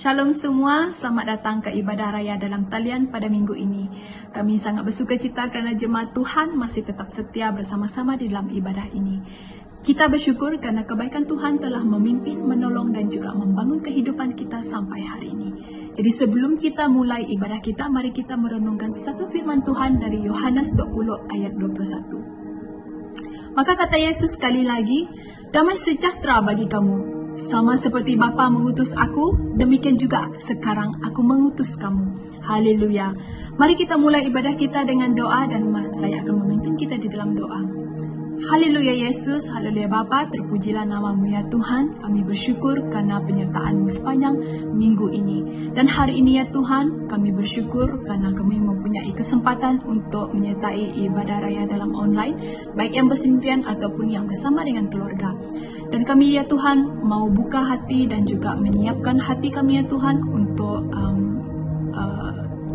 Shalom semua, selamat datang ke ibadah raya dalam talian pada minggu ini. Kami sangat bersuka cita kerana jemaat Tuhan masih tetap setia bersama-sama di dalam ibadah ini. Kita bersyukur kerana kebaikan Tuhan telah memimpin, menolong dan juga membangun kehidupan kita sampai hari ini. Jadi sebelum kita mulai ibadah kita, mari kita merenungkan satu firman Tuhan dari Yohanes 20 ayat 21. Maka kata Yesus sekali lagi, damai sejahtera bagi kamu. Sama seperti Bapa mengutus aku, demikian juga sekarang aku mengutus kamu. Haleluya. Mari kita mulai ibadah kita dengan doa dan saya akan memimpin kita di dalam doa. Haleluya Yesus, haleluya Bapa, terpujilah nama-Mu ya Tuhan. Kami bersyukur karena penyertaan-Mu sepanjang minggu ini. Dan hari ini ya Tuhan, kami bersyukur karena kami mempunyai kesempatan untuk menyertai ibadah raya dalam online, baik yang bersendirian ataupun yang bersama dengan keluarga. Dan kami ya Tuhan mau buka hati dan juga menyiapkan hati kami ya Tuhan untuk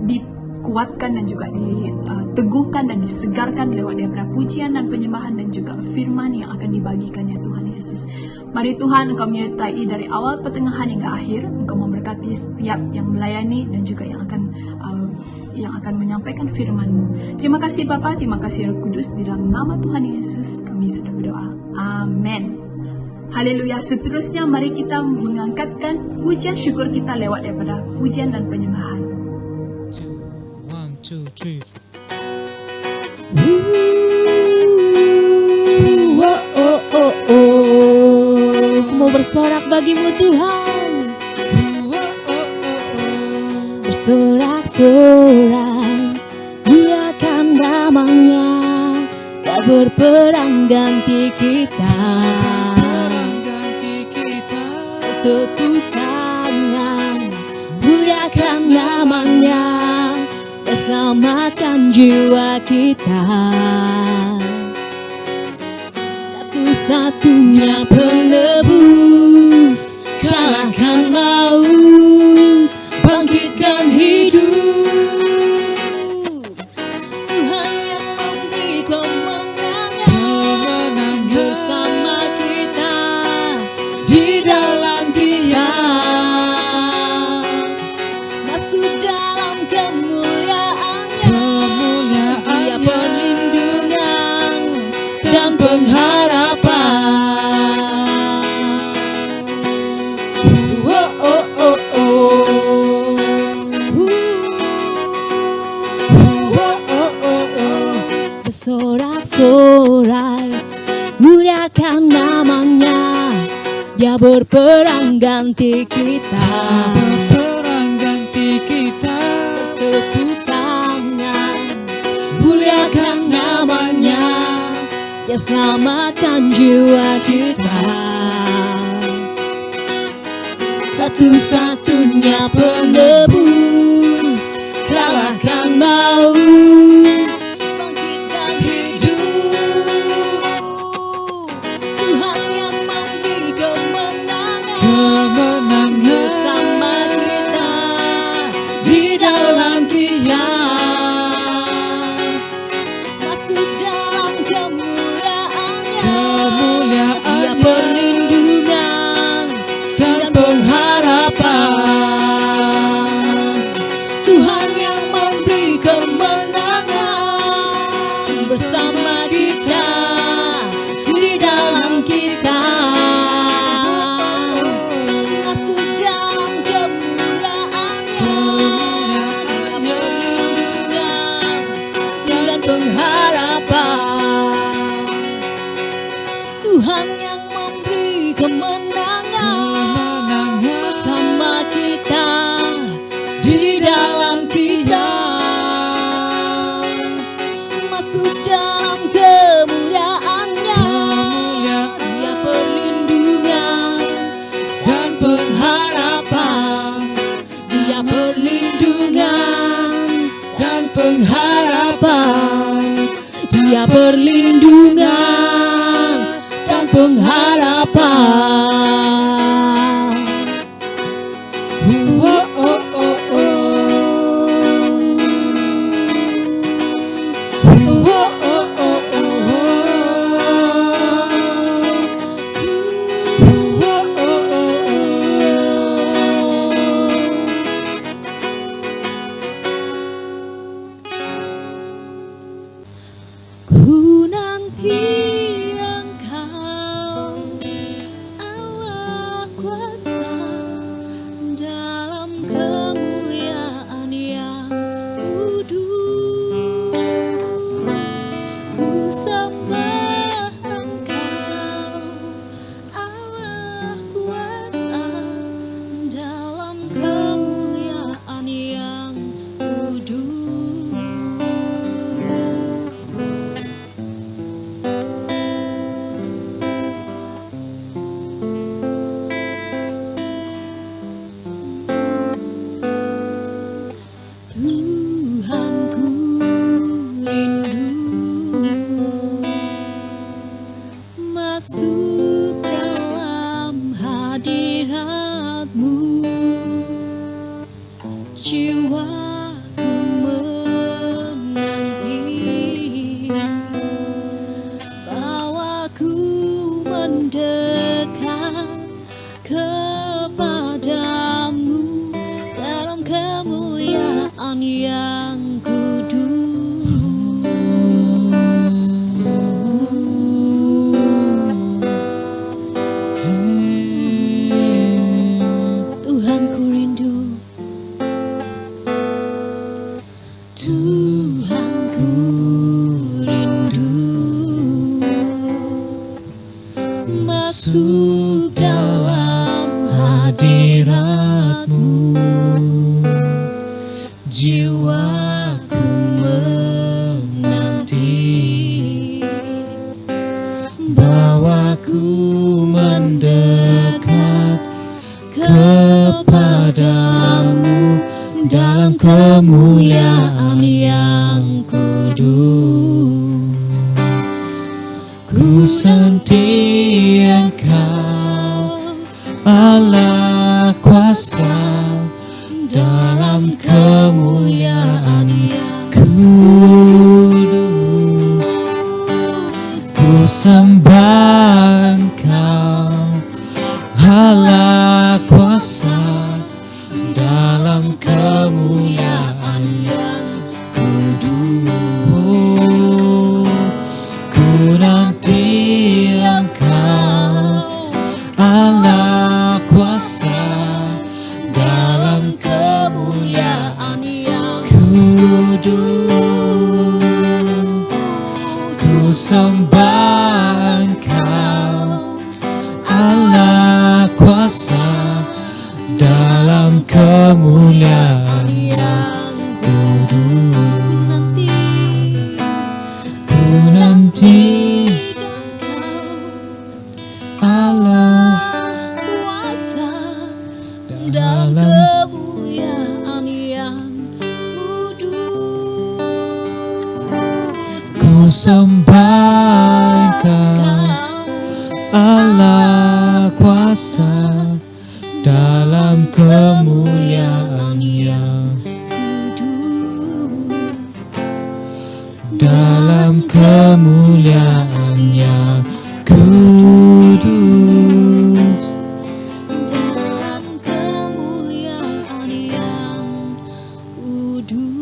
dikuatkan dan juga diteguhkan dan disegarkan lewat daripada pujian dan penyembahan dan juga firman yang akan dibagikan ya Tuhan Yesus. Mari Tuhan Engkau menyertai dari awal pertengahan hingga akhir. Engkau memberkati setiap yang melayani dan juga yang akan menyampaikan firman-Mu. Terima kasih Bapa, terima kasih Roh Kudus, di dalam nama Tuhan Yesus kami sudah berdoa. Amin. Haleluya. Seterusnya mari kita mengangkatkan pujian syukur kita lewat daripada pujian dan penyembahan. 1, 2, 3. Mau bersorak bagimu Tuhan, bersorak-sorai, muliakan namanya, tak berperang ganti kita. Tepuk tangan, muliakan namanya, dan selamatkan jiwa kita. Satu-satunya penebus, kalahkan maut, bangkitkan hidup. Tuhan yang memberi kemenangan bersama kita di dalam Dia, masuk dalam kemuliaan-Nya. Dia perlindungan dan pengharapan. Bersorak-sorai, muliakan namanya, Dia berperang ganti kita. Tepuk tangan, muliakan namanya, Dia selamatkan jiwa kita. Satu-satunya penebus, kalahkan maut, bangkitkan hidup. Tuhan yang memberi kemenangan bersama kita di dalam Dia, masuk dalam kemuliaan-Nya. Dia perlindungan dan pengharapan. Tuhan yang memberi kemenangan bersama kita di dalam kita, masuk dalam kemuliaan-Nya. Dia perlindungan dan pengharapan. Tuhan yang memberi kemenangan bersama kita di dalam kita, masuk dalam kemuliaan-Nya. Dia perlindungan dan pengharapan. Dia perlindungan dan pengharapan. Dia perlindungan dan pengharapan. yang kudus. Tuhan ku rindu, Tuhan ku rindu masuk dalam hadirat-Mu. Jiwaku menanti, bawaku mendekat kepadamu dalam kemuliaan yang kudus. Ku setia Engkau, Allah kuasa, dalam kemuliaan yang kudus. Ku sembah Engkau, Allah kuasa, dalam kemuliaan yang kudus. Ku nanti Engkau, Allah kuasa, dalam kemuliaan yang kudus. Ku sembah Engkau, Allah kuasa, dalam kemuliaan yang kudus. Ku nanti Allah kuasa, dalam kemuliaan yang kudus. Ku sembah Engkau, Allah kuasa, dalam kemuliaan yang kudus. Dalam kemuliaan yang kudus. Dalam kemuliaan yang kudus.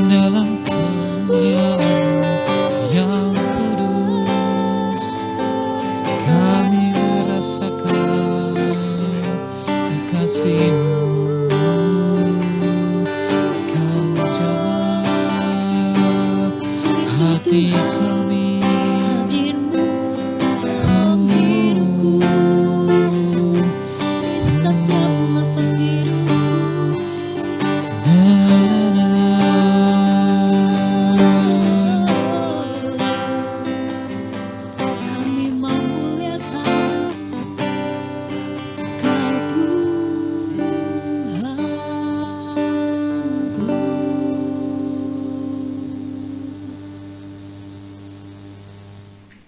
Dalam kemuliaan yang kudus, kami merasakan kasih-Mu. Kau jawab hati kami, hadir-Mu dalam hidupku, di setiap nafas hidupku. Kami memuliakan Kau Tuhanku.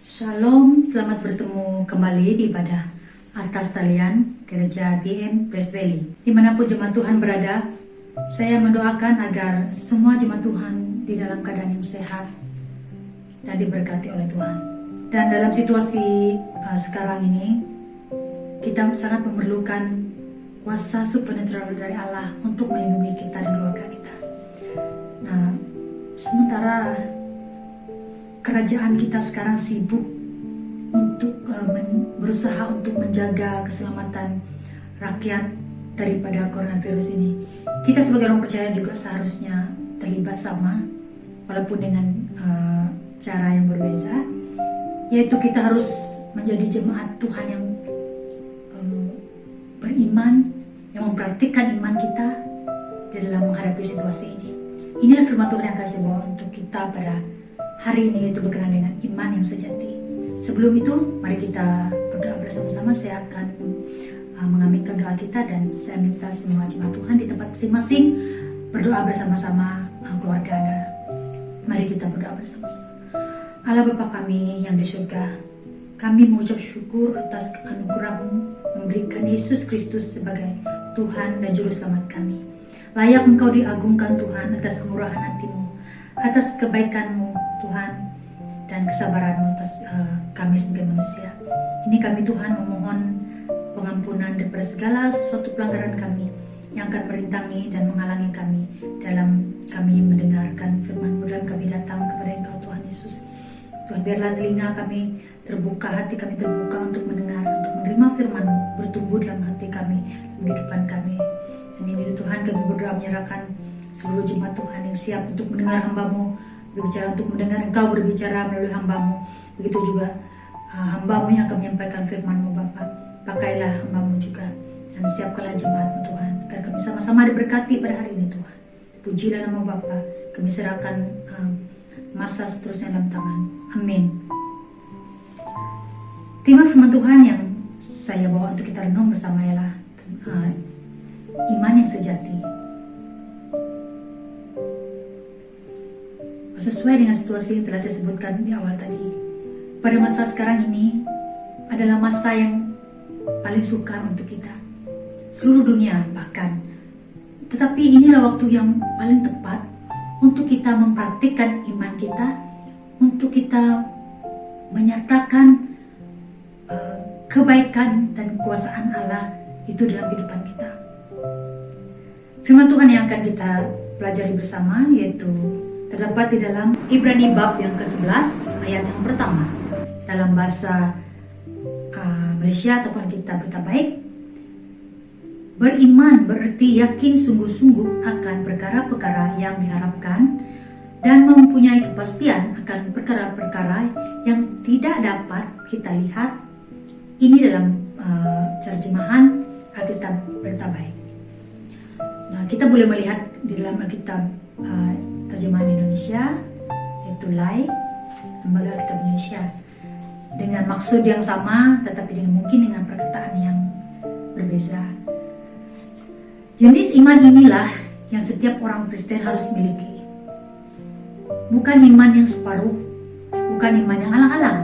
Shalom, selamat bertemu kembali di ibadah atas talian Gereja BM Praise Valley. Dimanapun jemaat Tuhan berada, saya mendoakan agar semua jemaat Tuhan di dalam keadaan yang sehat dan diberkati oleh Tuhan. Dan dalam situasi sekarang ini, kita sangat memerlukan kuasa supernatural dari Allah untuk melindungi kita dan keluarga kita. Nah, sementara kerajaan kita sekarang sibuk untuk berusaha untuk menjaga keselamatan rakyat daripada coronavirus ini, kita sebagai orang percaya juga seharusnya terlibat sama, walaupun dengan cara yang berbeza, yaitu kita harus menjadi jemaat Tuhan yang beriman, yang mempraktikkan iman kita di dalam menghadapi situasi ini. Inilah firman Tuhan yang kasih bawa untuk kita pada hari ini, yaitu berkenaan dengan iman yang sejati. Sebelum itu, mari kita berdoa bersama-sama. Saya akan mengaminkan doa kita, dan saya minta semua jemaat Tuhan di tempat masing-masing berdoa bersama-sama keluarga Anda. Mari kita berdoa bersama-sama. Allah Bapa kami yang di surga, kami mengucap syukur atas anugerah-Mu memberikan Yesus Kristus sebagai Tuhan dan Juru Selamat kami. Layak Engkau diagungkan Tuhan atas kemurahan hati-Mu, atas kebaikan-Mu Tuhan, dan kesabaran-Mu atas kami sebagai manusia. Ini kami Tuhan memohon pengampunan daripada segala sesuatu pelanggaran kami yang akan merintangi dan menghalangi kami dalam kami mendengarkan firman-Mu, dalam kami datang kepada Engkau Tuhan Yesus. Tuhan, biarlah telinga kami terbuka, hati kami terbuka untuk mendengar, untuk menerima firman-Mu, bertumbuh dalam hati kami, dalam kehidupan kami. Dan ini Tuhan, kami berdoa menyerahkan seluruh jemaat Tuhan yang siap untuk mendengar hamba-Mu berbicara, untuk mendengar Engkau berbicara melalui hamba-Mu. Begitu juga hamba-Mu yang akan menyampaikan firman-Mu Bapa. Pakailah hamba-Mu juga, dan siapkanlah jemaat-Mu Tuhan, agar kami sama-sama diberkati pada hari ini Tuhan. Pujilah nama Bapa, kami serahkan masa seterusnya dalam tangan. Amin. Tema firman Tuhan yang saya bawa untuk kita renung bersama ialah iman yang sejati. Sesuai dengan situasi yang telah saya sebutkan di awal tadi, pada masa sekarang ini adalah masa yang paling sukar untuk kita, seluruh dunia bahkan. Tetapi inilah waktu yang paling tepat untuk kita mempraktikkan iman kita, untuk kita menyatakan kebaikan dan kekuasaan Allah itu dalam kehidupan kita. Firman Tuhan yang akan kita pelajari bersama yaitu terdapat di dalam Ibrani bab yang ke-11 ayat yang pertama. Dalam bahasa Malaysia ataupun kita berita baik, beriman berarti yakin sungguh-sungguh akan perkara-perkara yang diharapkan dan mempunyai kepastian akan perkara-perkara yang tidak dapat kita lihat. Ini dalam terjemahan Alkitab Berita Baik. Nah, kita boleh melihat di dalam Alkitab terjemahan Indonesia, yaitu LAI, Lembaga Alkitab Indonesia, dengan maksud yang sama tetapi mungkin dengan perkataan yang berbeza. Jenis iman inilah yang setiap orang Kristen harus miliki. Bukan iman yang separuh, bukan iman yang alang-alang,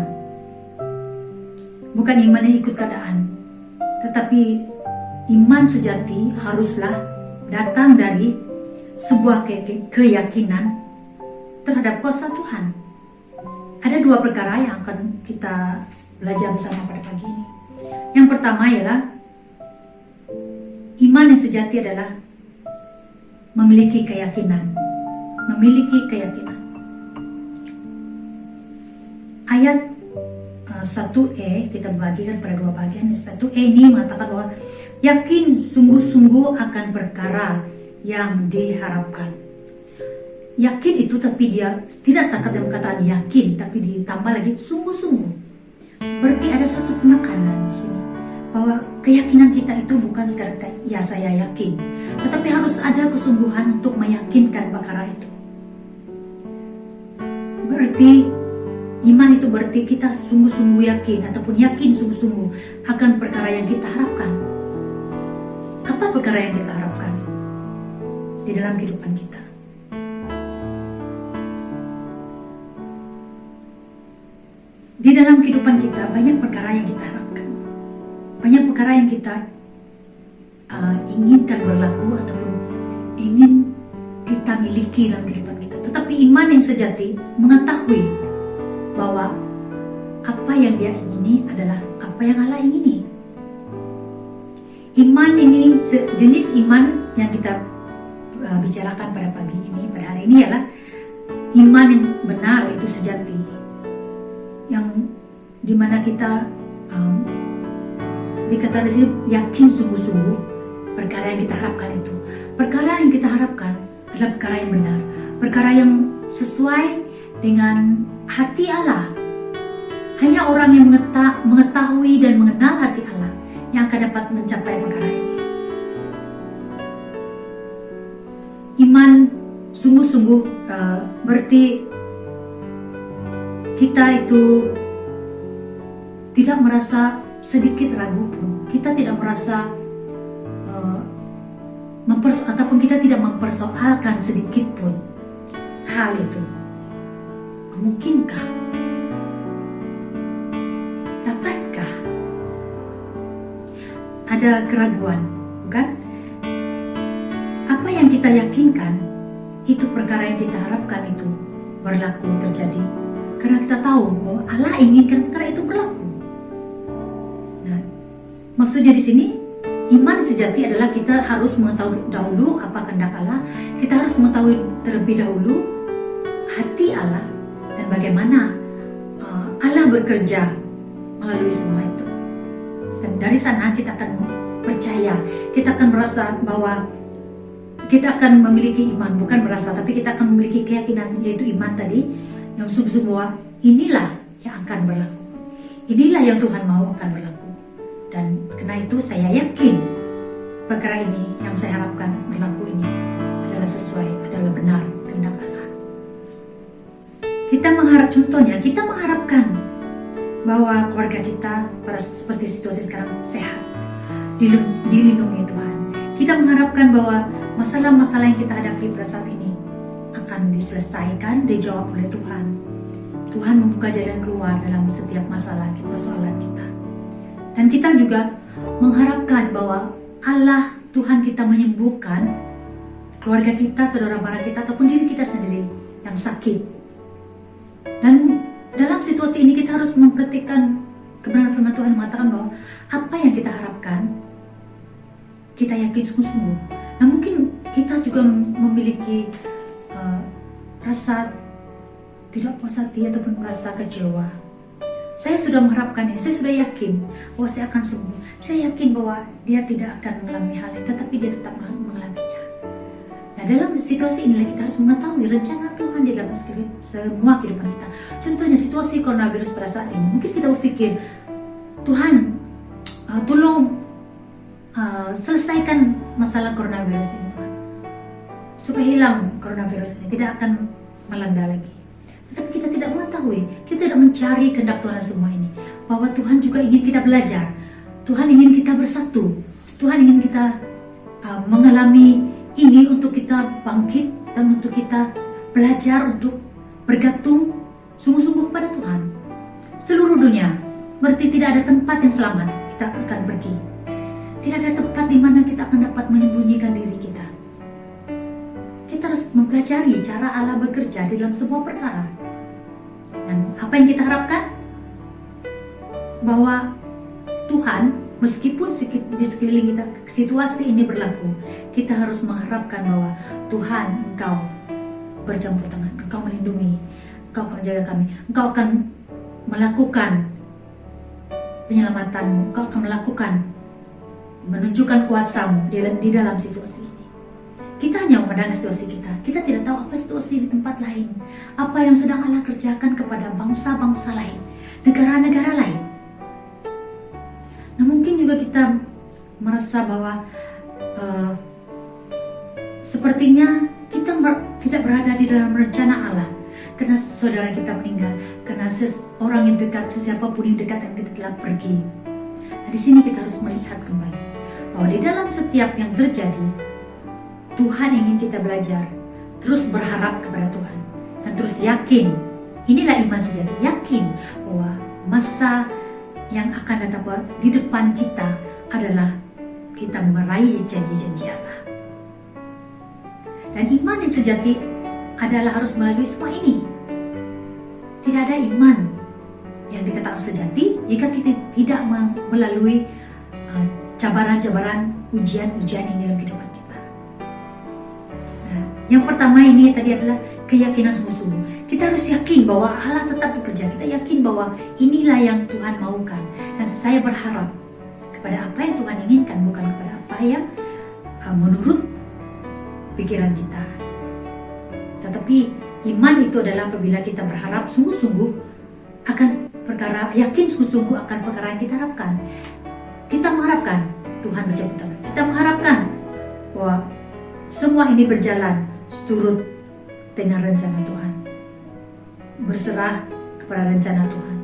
bukan iman yang ikut keadaan, tetapi iman sejati haruslah datang dari sebuah keyakinan terhadap kuasa Tuhan. Ada dua perkara yang akan kita belajar bersama pada pagi ini. Yang pertama ialah iman yang sejati adalah memiliki keyakinan. Memiliki keyakinan. Ayat 1e kita bagikan pada dua bagian. 1e ini mengatakan bahwa yakin sungguh-sungguh akan perkara yang diharapkan. Yakin itu tapi dia tidak setakat dalam perkataan yakin, tapi ditambah lagi sungguh-sungguh. Berarti ada suatu penekanan di sini bahwa keyakinan kita itu bukan sekadar ya saya yakin, tetapi harus ada kesungguhan untuk meyakinkan perkara itu. Berarti iman itu berarti kita sungguh-sungguh yakin ataupun yakin sungguh-sungguh akan perkara yang kita harapkan. Apa perkara yang kita harapkan di dalam kehidupan kita? Di dalam kehidupan kita banyak perkara yang kita harapkan, banyak perkara yang kita inginkan berlaku ataupun ingin kita miliki dalam kehidupan kita. Tetapi iman yang sejati mengetahui bahwa apa yang dia ingini adalah apa yang Allah ingini. Iman ini, jenis iman yang kita bicarakan pada pagi ini, pada hari ini adalah iman yang benar, itu sejati, yang dimana kita dikatakan di sini yakin sungguh-sungguh perkara yang kita harapkan itu. Perkara yang kita harapkan adalah perkara yang benar, perkara yang sesuai dengan hati Allah. Hanya orang yang mengetahui dan mengenal hati Allah yang akan dapat mencapai perkara ini. Iman sungguh-sungguh berarti kita itu tidak merasa sedikit ragu pun, kita tidak merasa ataupun kita tidak mempersoalkan sedikit pun hal itu. Mungkinkah? Dapatkah? Ada keraguan, bukan? Apa apa yang kita yakinkan, itu perkara yang kita harapkan itu berlaku terjadi. Karena kita tahu bahwa Allah inginkan perkara itu berlaku. Nah, maksudnya di sini, iman sejati adalah kita harus mengetahui dahulu apa kehendak Allah. Kita harus mengetahui terlebih dahulu hati Allah dan bagaimana Allah bekerja melalui semua itu. Dan dari sana kita akan percaya, kita akan merasa bahwa kita akan memiliki iman, bukan merasa, tapi kita akan memiliki keyakinan, yaitu iman tadi, yang sungguh-sungguh bahwa inilah yang akan berlaku. Inilah yang Tuhan mau akan berlaku. Dan karena itu saya yakin perkara ini yang saya harapkan berlaku ini adalah sesuai, adalah benar kehendak Allah. Contohnya kita mengharapkan bahwa keluarga kita pada seperti situasi sekarang sehat, dilindungi Tuhan. Kita mengharapkan bahwa masalah-masalah yang kita hadapi pada saat ini akan diselesaikan, dijawab oleh Tuhan. Tuhan membuka jalan keluar dalam setiap masalah persoalan kita. Dan kita juga mengharapkan bahwa Allah, Tuhan kita menyembuhkan keluarga kita, saudara mara kita, ataupun diri kita sendiri yang sakit. Dan dalam situasi ini kita harus memperhatikan kebenaran firman Tuhan yang mengatakan bahwa apa yang kita harapkan, kita yakin sungguh-sungguh. Nah, mungkin kita juga memiliki rasa tidak puas hati ataupun merasa kecewa. Saya sudah mengharapkannya, saya sudah yakin bahwa saya akan sembuh. Saya yakin bahwa dia tidak akan mengalami hal itu, tetapi dia tetap mengalaminya. Nah, dalam situasi inilah kita harus mengetahui rencana Tuhan di dalam semua kehidupan kita. Contohnya situasi coronavirus pada saat ini. Mungkin kita berpikir, Tuhan, tolong selesaikan masalah coronavirus ini, Tuhan, supaya hilang coronavirus ini, tidak akan melanda lagi. Tetapi kita tidak mengetahui, kita tidak mencari kehendak Tuhan semua ini, bahwa Tuhan juga ingin kita belajar, Tuhan ingin kita bersatu, Tuhan ingin kita mengalami ini untuk kita bangkit dan untuk kita belajar untuk bergantung sungguh-sungguh kepada Tuhan. Seluruh dunia, berarti tidak ada tempat yang selamat kita akan pergi. Tidak ada tempat di mana kita akan dapat menyembunyikan diri kita. Kita harus mempelajari cara Allah bekerja di dalam semua perkara. Dan apa yang kita harapkan? Bahwa Tuhan, meskipun di sekeliling kita situasi ini berlaku, kita harus mengharapkan bahwa Tuhan, Engkau bercampur tangan, Engkau melindungi, Engkau akan menjaga kami, Engkau akan melakukan penyelamatan-Mu, Engkau akan menunjukkan kuasa-Mu di dalam situasi ini. Kita hanya memandang situasi kita tidak tahu apa situasi di tempat lain, apa yang sedang Allah kerjakan kepada bangsa-bangsa lain, negara-negara lain. Nah, mungkin juga kita merasa bahwa sepertinya kita tidak berada di dalam rencana Allah, karena saudara kita meninggal, karena orang yang dekat, sesiapapun yang dekat yang kita telah pergi. Nah, di sini kita harus melihat kembali bahwa di dalam setiap yang terjadi, Tuhan ingin kita belajar, terus berharap kepada Tuhan, dan terus yakin. Inilah iman sejati, yakin bahwa masa yang akan datang di depan kita adalah kita meraih janji-janji Allah. Dan iman yang sejati adalah harus melalui semua ini. Tidak ada iman yang dikatakan sejati jika kita tidak melalui cabaran-cabaran, ujian-ujian yang dalam kehidupan kita. Nah, yang pertama ini tadi adalah keyakinan sungguh-sungguh. Kita harus yakin bahwa Allah tetap bekerja. Kita yakin bahwa inilah yang Tuhan maukan. Dan saya berharap kepada apa yang Tuhan inginkan, bukan kepada apa yang menurut pikiran kita. Tetapi iman itu adalah apabila kita berharap sungguh-sungguh akan perkara, yakin sungguh-sungguh akan perkara yang kita harapkan. Kita mengharapkan Tuhan bercampur tangan. Kita mengharapkan bahwa semua ini berjalan seturut dengan rencana Tuhan. Berserah kepada rencana Tuhan.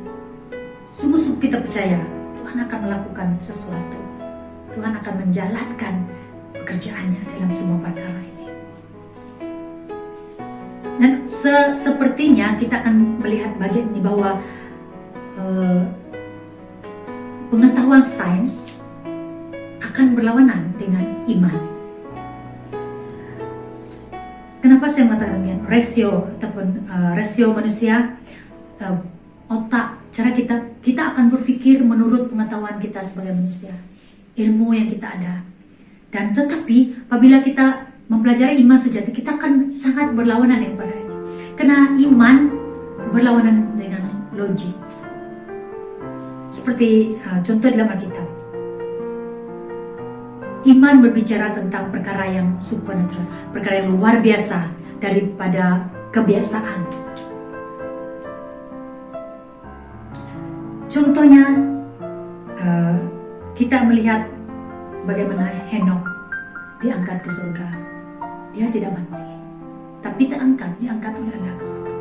Sungguh-sungguh kita percaya Tuhan akan melakukan sesuatu. Tuhan akan menjalankan pekerjaannya dalam semua perkara ini. Dan sepertinya kita akan melihat bagian ini bahwa pengetahuan sains akan berlawanan dengan iman. Kenapa saya mengatakan demikian? Rasio ataupun rasio manusia, otak, cara kita akan berpikir menurut pengetahuan kita sebagai manusia, ilmu yang kita ada. Dan tetapi apabila kita mempelajari iman sejati, kita akan sangat berlawanan dengan pada ini. Karena iman berlawanan dengan logik. Seperti contoh dalam Alkitab. Iman berbicara tentang perkara yang supernatural, perkara yang luar biasa daripada kebiasaan. Contohnya, kita melihat bagaimana Henok diangkat ke surga. Dia tidak mati, tapi diangkat oleh Allah ke surga.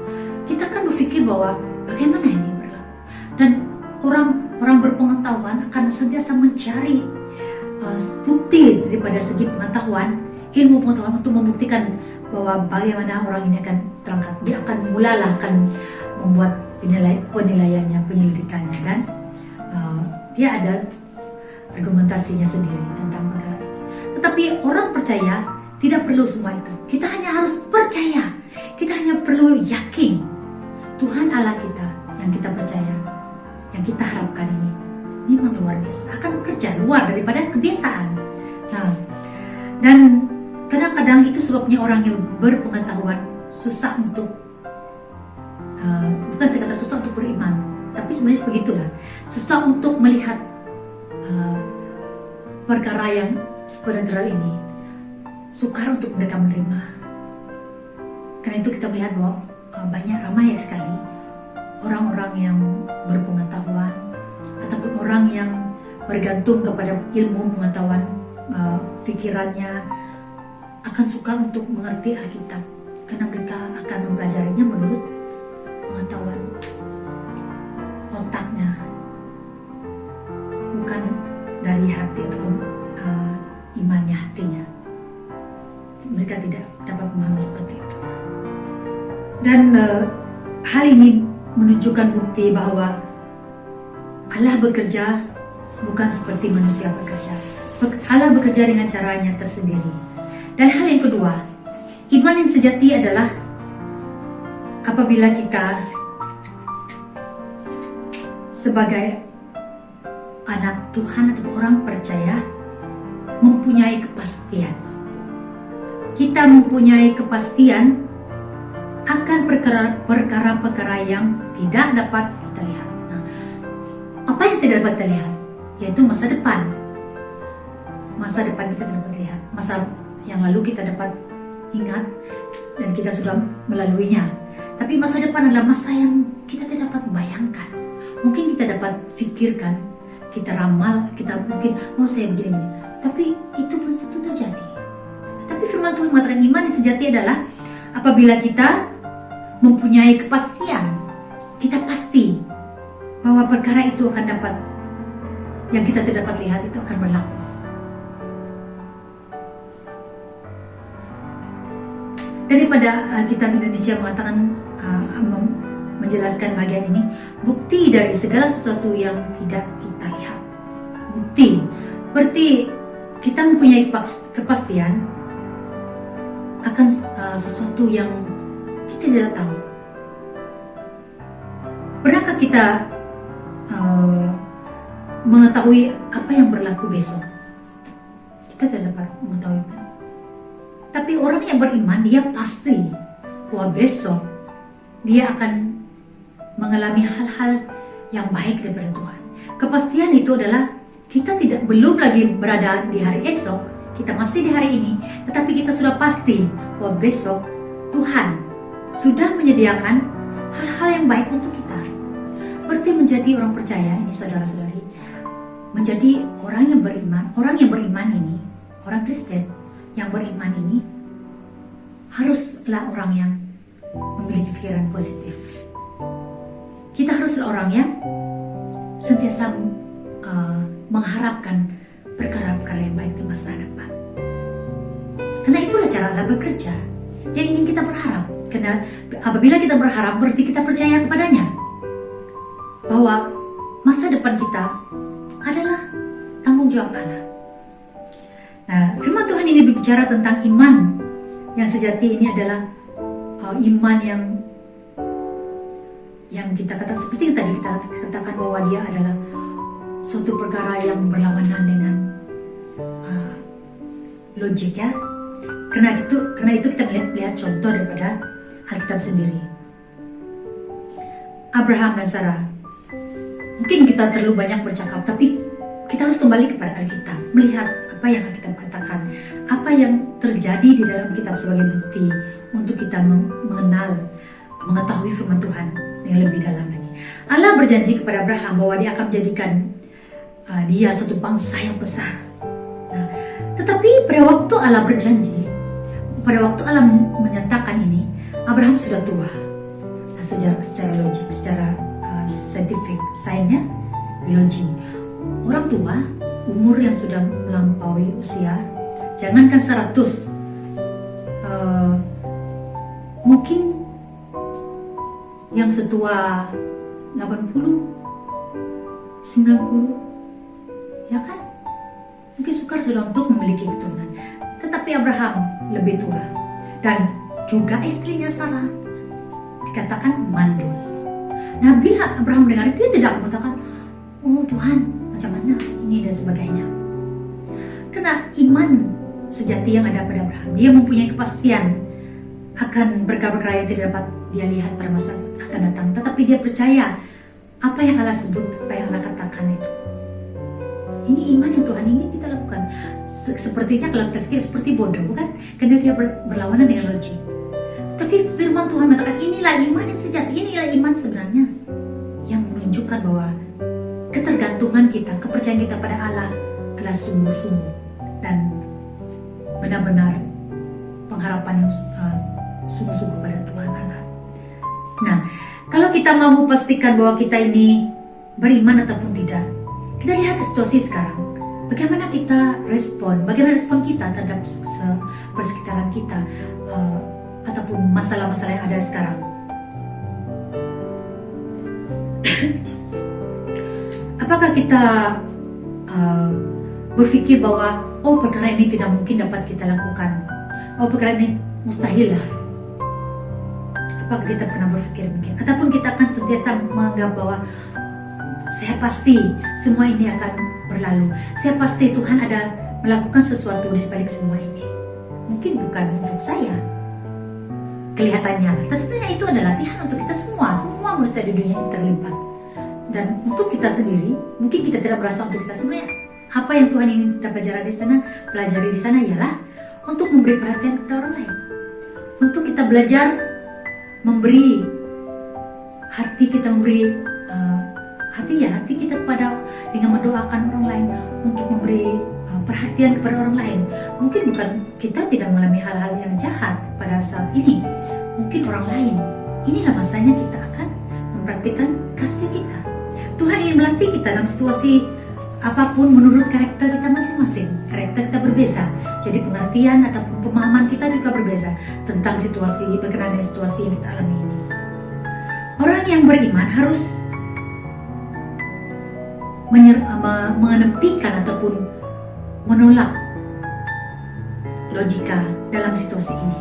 Kita akan berpikir bahwa bagaimana ini berlaku. Dan orang berpengetahuan akan sentiasa mencari bukti daripada segi pengetahuan, ilmu pengetahuan untuk membuktikan bahwa bagaimana orang ini akan terangkat. Dia akan akan membuat penilaiannya, penyelidikannya, dan dia ada argumentasinya sendiri tentang perkara ini. Tetapi orang percaya tidak perlu semua itu. Kita hanya harus percaya. Kita hanya perlu yakin Tuhan Allah kita yang kita percaya, yang kita harapkan ini memang luar biasa, akan bekerja luar daripada kebiasaan. Nah, dan kadang-kadang itu sebabnya orang yang berpengetahuan susah untuk bukan sekadar susah untuk beriman, tapi sebenarnya begitulah, susah untuk melihat perkara yang supernatural ini, sukar untuk mereka menerima. Karena itu kita melihat bahwa banyak ramai sekali orang-orang yang berpengetahuan ataupun orang yang bergantung kepada ilmu pengetahuan, pikirannya akan suka untuk mengerti Alkitab karena mereka akan mempelajarinya menurut pengetahuan otaknya, bukan dari hati ataupun imannya, hatinya. Mereka tidak dapat memahami seperti itu. Dan hal ini menunjukkan bukti bahwa Allah bekerja bukan seperti manusia bekerja. Allah bekerja dengan caranya tersendiri. Dan hal yang kedua, iman yang sejati adalah apabila kita sebagai anak Tuhan atau orang percaya mempunyai kepastian. Kita mempunyai kepastian akan perkara-perkara yang tidak dapat kita lihat. Nah, apa yang tidak dapat kita lihat? Yaitu masa depan. Masa depan kita tidak dapat lihat. Masa yang lalu kita dapat ingat dan kita sudah melaluinya. Tapi masa depan adalah masa yang kita tidak dapat bayangkan. Mungkin kita dapat fikirkan, kita ramal, kita mungkin saya begini. Tapi itu belum tentu terjadi. Tapi firman Tuhan mengatakan iman yang sejati adalah apabila kita mempunyai kepastian, kita pasti bahwa perkara itu akan dapat, yang kita tidak dapat lihat itu akan berlaku. Daripada Alkitab Indonesia mengatakan, menjelaskan bagian ini, bukti dari segala sesuatu yang tidak kita lihat. Bukti, berarti kita mempunyai kepastian akan sesuatu yang kita tidak tahu. Pernahkah kita mengetahui apa yang berlaku besok? Kita tidak dapat mengetahui. Tapi orang yang beriman, dia pasti bahwa besok dia akan mengalami hal-hal yang baik daripada Tuhan. Kepastian itu adalah kita belum lagi berada di hari esok, kita masih di hari ini, tetapi kita sudah pasti bahwa besok Tuhan sudah menyediakan hal-hal yang baik untuk kita. Berarti menjadi orang percaya ini, saudara-saudari, menjadi orang yang beriman ini, orang Kristen yang beriman ini haruslah orang yang memiliki pikiran positif. Kita haruslah orang yang sentiasa mengharapkan perkara-perkara yang baik di masa depan. Karena itulah cara Allah bekerja, yang ingin kita berharap. Karena apabila kita berharap, berarti kita percaya kepadanya bahwa masa depan kita adalah tanggung jawab Allah. Nah, firman Tuhan ini berbicara tentang iman yang sejati ini adalah iman yang kita katakan seperti yang tadi kita katakan bahwa dia adalah suatu perkara yang berlawanan dengan logik ya. Karena itu kita melihat contoh daripada Alkitab sendiri. Abraham dan Sarah. Mungkin kita terlalu banyak bercakap, tapi kita harus kembali kepada Alkitab, melihat apa yang Alkitab katakan, apa yang terjadi di dalam Kitab sebagai bukti untuk kita mengetahui firman Tuhan yang lebih dalam lagi. Allah berjanji kepada Abraham bahwa dia akan menjadikan dia satu bangsa yang besar. Nah, tetapi pada waktu Allah berjanji, pada waktu Allah menyatakan ini, Abraham sudah tua. Nah, secara logik, secara scientific, sainsnya, biologi, orang tua, umur yang sudah melampaui usia, jangankan 100, mungkin yang setua 80, 90, ya kan? Mungkin sukar sudah untuk memiliki keturunan. Tetapi Abraham lebih tua, dan juga istrinya Sarah dikatakan mandul. Nah, bila Abraham dengar, dia tidak mengatakan, oh Tuhan, macam mana ini dan sebagainya. Karena iman sejati yang ada pada Abraham, dia mempunyai kepastian akan perkara-perkara yang tidak dapat dia lihat pada masa akan datang. Tetapi dia percaya apa yang Allah sebut, apa yang Allah katakan itu. Ini iman yang Tuhan ingin kita lakukan. Sepertinya kalau kita pikir seperti bodoh, bukan? Karena dia berlawanan dengan logik. Tapi firman Tuhan mengatakan inilah iman yang sejati, inilah iman sebenarnya yang menunjukkan bahwa ketergantungan kita, kepercayaan kita pada Allah adalah sungguh-sungguh dan benar-benar pengharapan yang sungguh-sungguh pada Tuhan Allah. Nah, kalau kita mau pastikan bahwa kita ini beriman ataupun tidak, kita lihat situasi sekarang. Bagaimana kita respon, bagaimana respon kita terhadap persekitaran kita, ataupun masalah-masalah yang ada sekarang. Apakah kita berpikir bahwa perkara ini tidak mungkin dapat kita lakukan, perkara ini mustahil lah? Apakah kita pernah berpikir mungkin? Ataupun kita akan sentiasa menganggap bahwa saya pasti semua ini akan berlalu, saya pasti Tuhan ada melakukan sesuatu di sebalik semua ini. Mungkin bukan untuk saya kelihatannya, tapi sebenarnya itu adalah latihan untuk kita semua manusia di dunia ini terlibat. Dan untuk kita sendiri, mungkin kita tidak merasa untuk kita sebenarnya apa yang Tuhan ingin kita pelajari di sana ialah untuk memberi perhatian kepada orang lain, untuk kita belajar memberi hati kita, hati kita kepada dengan mendoakan orang lain, untuk memberi perhatian kepada orang lain. Mungkin bukan kita tidak mengalami hal-hal yang jahat pada saat ini, mungkin orang lain. Inilah masanya kita akan mempraktikkan kasih kita. Tuhan ingin melatih kita dalam situasi apapun menurut karakter kita masing-masing. Karakter kita berbeza, jadi pengertian ataupun pemahaman kita juga berbeza tentang situasi, berkenaan dengan situasi yang kita alami ini. Orang yang beriman harus mengenepikan ataupun menolak logika dalam situasi ini.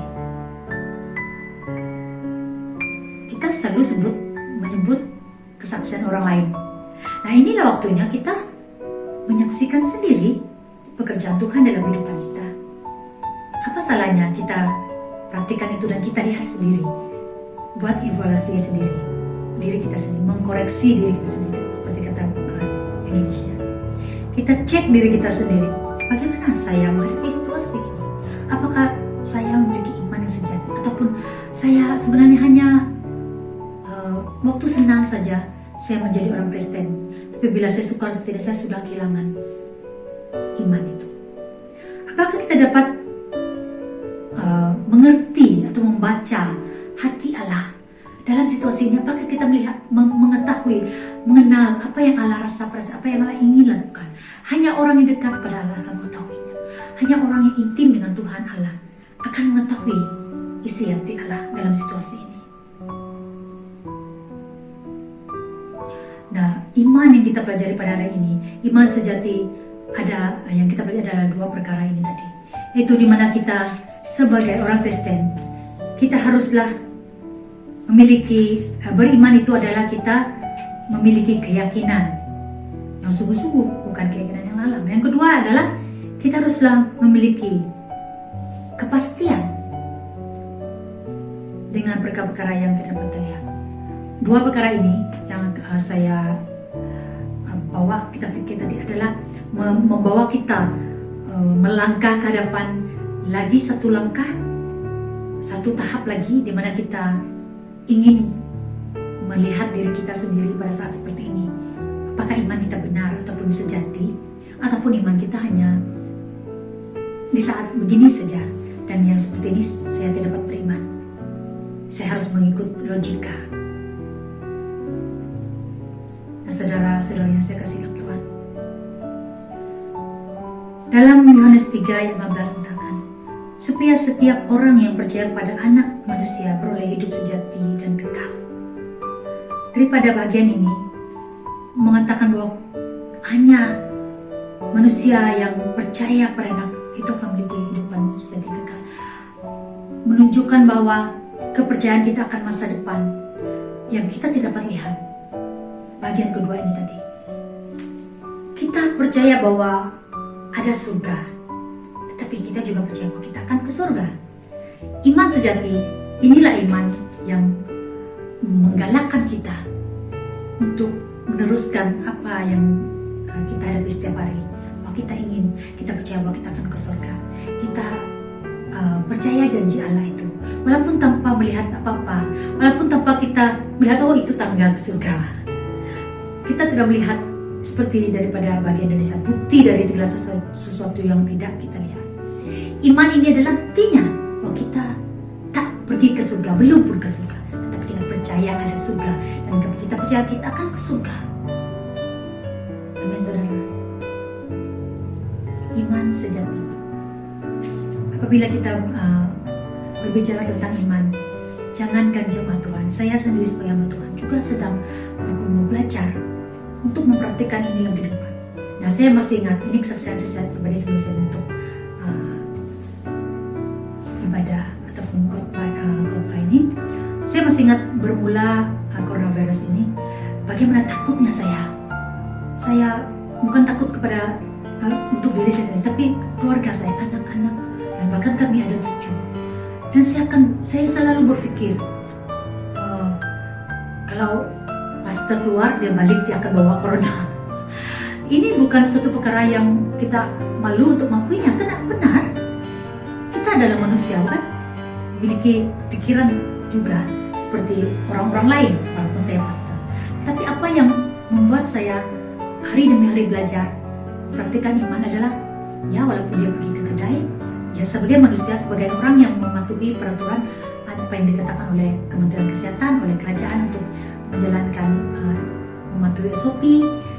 Kita selalu menyebut kesaksian orang lain. Nah, inilah waktunya kita menyaksikan sendiri pekerjaan Tuhan dalam kehidupan kita. Apa salahnya kita praktikkan itu dan kita lihat sendiri, buat evaluasi sendiri diri kita sendiri, mengkoreksi diri kita sendiri, seperti kata Indonesia. Kita cek diri kita sendiri, bagaimana saya menghadapi situasi ini? Apakah saya memiliki iman yang sejati, ataupun saya sebenarnya hanya waktu senang saja saya menjadi orang Kristen, tapi bila saya suka seperti ini saya sudah kehilangan iman itu. Apakah kita dapat mengerti atau membaca hati Allah dalam situasi ini? Apakah kita melihat, mengetahui, mengenal apa yang Allah rasa, apa yang Allah ingin lakukan? Hanya orang yang dekat kepada Allah akan mengetahuinya. Hanya orang yang intim dengan Tuhan Allah akan mengetahui isi hati Allah dalam situasi ini. Nah, iman yang kita pelajari pada hari ini, iman sejati, ada yang kita pelajari adalah dua perkara ini tadi, yaitu di mana kita sebagai orang Kristen, kita haruslah memiliki, beriman itu adalah kita memiliki keyakinan yang sungguh-sungguh, bukan keyakinan yang lalam. Yang kedua adalah kita haruslah memiliki kepastian dengan perkara-perkara yang tidak dapat terlihat. Dua perkara ini yang saya bawa kita fikir tadi adalah membawa kita melangkah ke hadapan lagi satu langkah, satu tahap lagi, di mana kita ingin melihat diri kita sendiri pada saat seperti ini. Apakah iman kita benar ataupun sejati, ataupun iman kita hanya di saat begini saja, dan yang seperti ini saya tidak dapat beriman. Saya harus mengikut logika. Nah, saudara-saudara yang saya kasih dalam Tuhan, dalam Yohanes 3 ayat 15 mengatakan, supaya setiap orang yang percaya pada anak manusia beroleh hidup sejati dan kekal. Daripada bagian ini mengatakan bahwa hanya manusia yang percaya pada anak itu akan memiliki kehidupan sejati kekal, menunjukkan bahwa kepercayaan kita akan masa depan yang kita tidak dapat lihat. Bagian kedua ini tadi, kita percaya bahwa ada surga, tetapi kita juga percaya bahwa kita akan ke surga. Iman sejati, inilah iman yang menggalakkan kita untuk meneruskan apa yang kita hadapi setiap hari. Bahwa kita ingin, kita percaya bahwa kita akan ke surga. Kita percaya janji Allah itu, walaupun tanpa melihat apa-apa, walaupun tanpa kita melihat oh itu tangga ke surga. Kita tidak melihat seperti daripada bagian Indonesia, bukti dari segala sesuatu yang tidak kita lihat. Iman ini adalah buktinya bahwa kita tak pergi ke surga, belum pun ke surga, tetapi kita percaya ada surga, dan kita percaya kita akan ke surga. Amin, saudara. Iman sejati. Apabila kita berbicara tentang iman, jangankan jemaat Tuhan, saya sendiri sebagai hamba Tuhan juga sedang bergumul belajar untuk memperhatikan ini lebih depan. Nah, saya masih ingat, ini kesaksian saya pribadi sebelum saya untuk ibadah ataupun khotbah ini. Saya masih ingat bermula coronavirus ini, bagaimana takutnya saya. Saya bukan takut kepada untuk diri saya sendiri, tapi keluarga saya, anak-anak, dan bahkan kami ada 7. Dan saya selalu berpikir, kalau pastor keluar, dia balik, dia akan bawa corona. Ini bukan suatu perkara yang kita malu untuk mengakuinya, karena benar. Kita adalah manusia, kan? Memiliki pikiran juga seperti orang-orang lain, walaupun saya pastor. Tapi apa yang membuat saya hari demi hari belajar praktikan iman adalah, ya walaupun dia pergi ke kedai, ya sebagai manusia, sebagai orang yang mematuhi peraturan apa yang dikatakan oleh Kementerian Kesehatan, oleh kerajaan untuk menjalankan mematuhi SOP,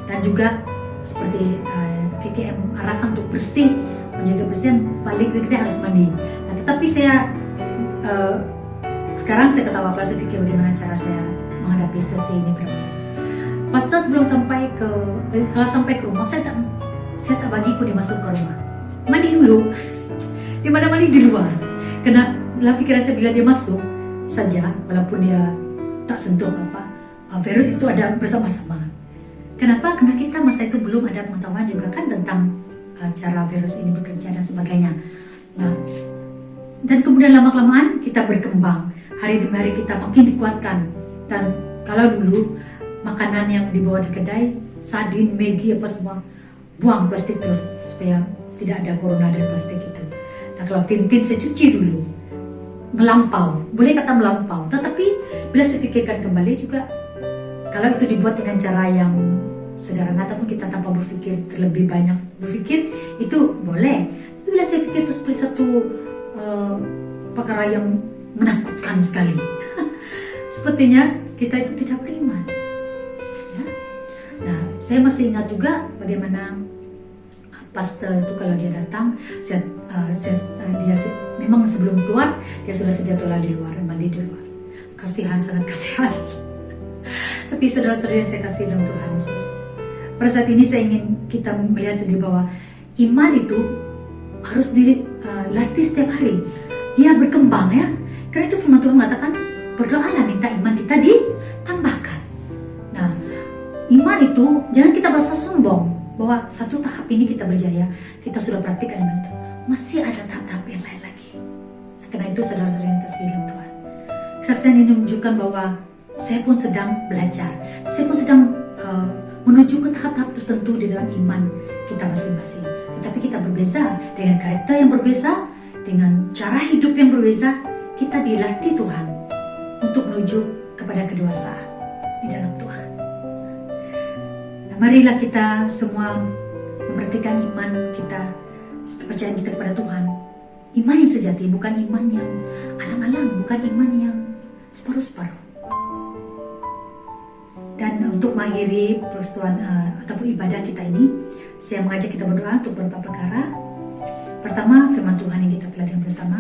dan juga seperti TKM arahkan untuk bersih, menjaga kebersihan, balik ke kedai harus mandi. Nah, tetapi saya sekarang saya ketawa kalau saya pikir bagaimana cara saya menghadapi situasi ini berbeda. Pastor sebelum sampai ke kalau sampai ke rumah, saya tak bagi pun dia masuk ke rumah, mandi dulu. Di mana mandi di luar, karena dalam pikiran saya bila dia masuk saja, walaupun dia tak sentuh apa-apa, virus itu ada bersama-sama. Kenapa? Karena kita masa itu belum ada pengetahuan juga kan tentang cara virus ini bekerja dan sebagainya. Nah, dan kemudian lama-kelamaan kita berkembang, hari demi hari kita makin dikuatkan. Dan kalau dulu makanan yang dibawa di kedai, sardin, Maggi apa semua, buang plastik terus supaya tidak ada corona dari plastik itu. Nah, kalau tintin saya cuci dulu, melampau, boleh kata melampau. Tetapi bila saya pikirkan kembali juga, kalau itu dibuat dengan cara yang sederhana ataupun kita tanpa berpikir terlebih banyak berpikir, itu boleh. Tapi bila saya pikir itu seperti satu perkara yang menakutkan sekali. Sepertinya kita itu tidak beriman. Ya? Nah, saya masih ingat juga bagaimana pastor itu kalau dia datang, dia memang sebelum keluar dia sudah sejatuhlah di luar, mandi di luar. Kasihan, sangat kasihan. Tapi saudara-saudara saya kasih dalam Tuhan Yesus, pada saat ini saya ingin kita melihat sendiri bahwa iman itu harus dilatih setiap hari. dia berkembang ya. Karena itu firman Tuhan mengatakan, berdoalah minta iman kita ditambahkan. Nah, iman itu jangan kita merasa sombong bahwa satu tahap ini kita berjaya, kita sudah praktikkan iman itu. Masih ada tahap-tahap yang lain lagi. Karena itu saudara-saudara yang kasih dalam Tuhan, kesaksian ini menunjukkan bahwa saya pun sedang belajar, saya pun sedang menuju ke tahap-tahap tertentu di dalam iman kita masing-masing. Tetapi kita berbeza dengan karakter yang berbeza, dengan cara hidup yang berbeza. Kita dilatih Tuhan untuk menuju kepada kedewasaan di dalam Tuhan. Nah, marilah kita semua memperhatikan iman kita, kepercayaan kita kepada Tuhan. Iman yang sejati, bukan iman yang alang-alang, bukan iman yang separuh-separuh. Dan untuk mengakhiri persekutuan ataupun ibadah kita ini, saya mengajak kita berdoa untuk beberapa perkara. Pertama, firman Tuhan yang kita telah dengar bersama,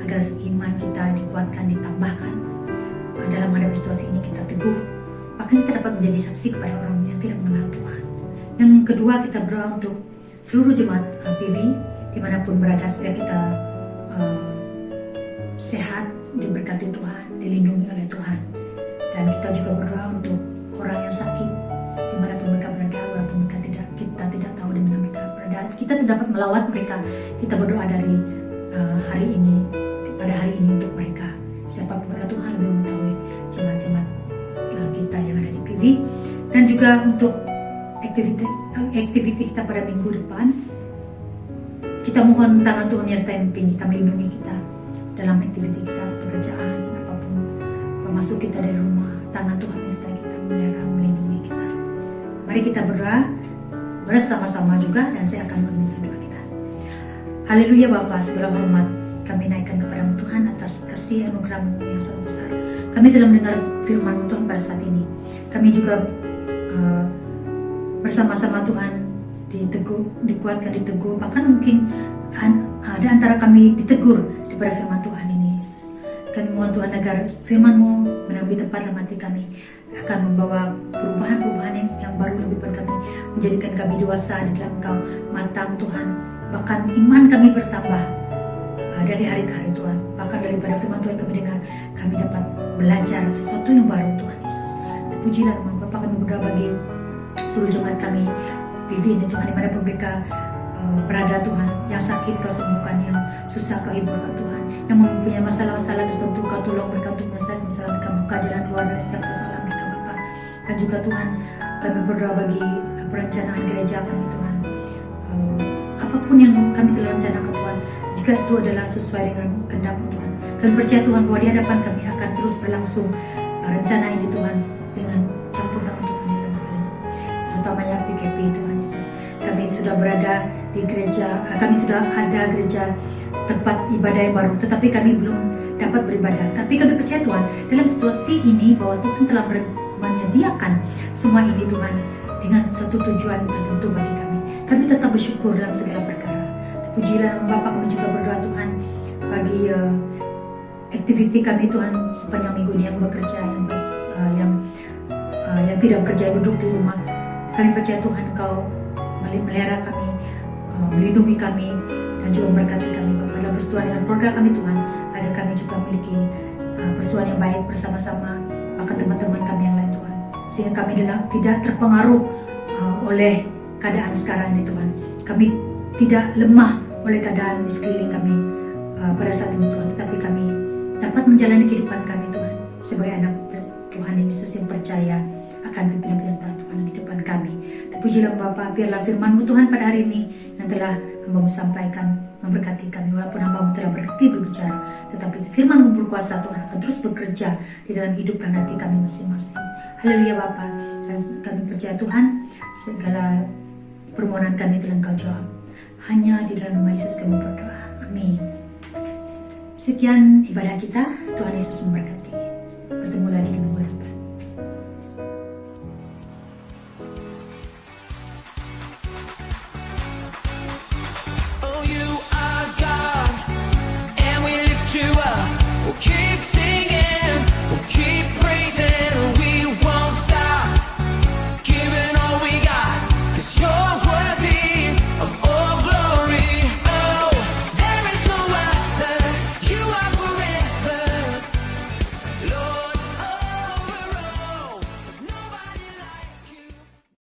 agar iman kita dikuatkan, ditambahkan. Dalam menghadapi situasi ini kita teguh, bahkan kita dapat menjadi saksi kepada orang yang tidak mengenal Tuhan. Yang kedua, kita berdoa untuk seluruh jemaat PV dimanapun berada, supaya kita sehat, diberkati Tuhan, dilindungi oleh Tuhan. Dan kita juga berdoa untuk orang yang sakit dimanapun mereka berada, walaupun kita tidak tahu di mana mereka berada, kita tidak dapat melawat mereka. Kita berdoa dari hari ini, pada hari ini untuk mereka. Siapa mereka, Tuhan lebih mengetahui jemaat-jemaat kita yang ada di PV. Dan juga untuk aktiviti kita pada minggu depan, kita mohon tangan Tuhan menyertai memimpin kita, melindungi kita dalam aktiviti kita, pekerjaan, apapun, masuk kita dari rumah. Tangan Tuhan menyertai kita, memelihara, melindungi kita. Mari kita berdoa bersama-sama juga, dan saya akan meminta doa kita. Haleluya Bapa, segala hormat kami naikkan kepadamu Tuhan atas kasih anugerah-Mu yang sangat besar. Kami telah mendengar firman-Mu Tuhan pada saat ini. Kami juga bersama-sama Tuhan dikuatkan, ditegur. Bahkan mungkin ada antara kami ditegur daripada firman Tuhan ini, Yesus. Kami mohon Tuhan agar firman-Mu menambi tempat dalam hati kami, akan membawa perubahan-perubahan yang baru lebih pada kami, menjadikan kami dewasa di dalam Engkau, matang Tuhan. Bahkan iman kami bertambah dari hari ke hari Tuhan. Bahkan daripada firman Tuhan kami dengar, kami dapat belajar sesuatu yang baru Tuhan Yesus. Terpujilah nama Bapa. Kami berdoa bagi seluruh jemaat kami PV ini Tuhan, dimanapun mereka berada Tuhan, yang sakit Kau sembuhkan, yang susah Kau hiburkan Tuhan, yang mempunyai masalah-masalah tertentu Kau tolong mereka untuk menyelesaikan masalah mereka, buka jalan keluar dari setiap persoalan mereka Bapa. Dan juga Tuhan, kami berdoa bagi perencanaan gereja kami Tuhan, apapun yang kami telah rencanakan Tuhan, jika itu adalah sesuai dengan kehendak-Mu Tuhan, kami percaya Tuhan bahwa di hadapan kami akan terus berlangsung rencana ini Tuhan, dengan campur tangan Tuhan dalam segalanya, terutamanya PKP Tuhan Yesus. Kami sudah berada di gereja, kami sudah ada gereja tempat ibadah yang baru, tetapi kami belum dapat beribadah. Tapi kami percaya Tuhan, dalam situasi ini bahwa Tuhan telah menyediakan semua ini Tuhan, dengan suatu tujuan tertentu bagi kami. Kami tetap bersyukur dalam segala perkara. Terpujilah nama Bapa. Kami juga berdoa Tuhan bagi aktiviti kami Tuhan sepanjang minggu ini, yang bekerja, yang tidak bekerja, yang duduk di rumah. Kami percaya Tuhan Engkau melihara kami, melindungi kami, dan juga memberkati kami Bapa, dalam persekutuan dengan keluarga kami Tuhan, agar kami juga memiliki persekutuan yang baik bersama-sama, bahkan teman-teman kami yang lain Tuhan, sehingga kami tidak terpengaruh oleh keadaan sekarang ini Tuhan. Kami tidak lemah oleh keadaan di sekeliling kami pada saat ini Tuhan, tetapi kami dapat menjalani kehidupan kami Tuhan sebagai anak Tuhan Yesus yang percaya akan pimpinan penyertaan Tuhan di depan kami. Terpujilah Bapa, biarlah firman-Mu Tuhan pada hari ini yang telah Hamba-Mu sampaikan memberkati kami. Walaupun Hamba-Mu telah berhenti berbicara, tetapi firman-Mu berkuasa Tuhan akan terus bekerja di dalam hidup dan hati kami masing-masing. Haleluya Bapa, kami percaya Tuhan, segala permohonan kami telah Engkau jawab. Hanya di dalam nama Yesus kami berdoa. Amin. Sekian ibadah kita. Tuhan Yesus memberkati.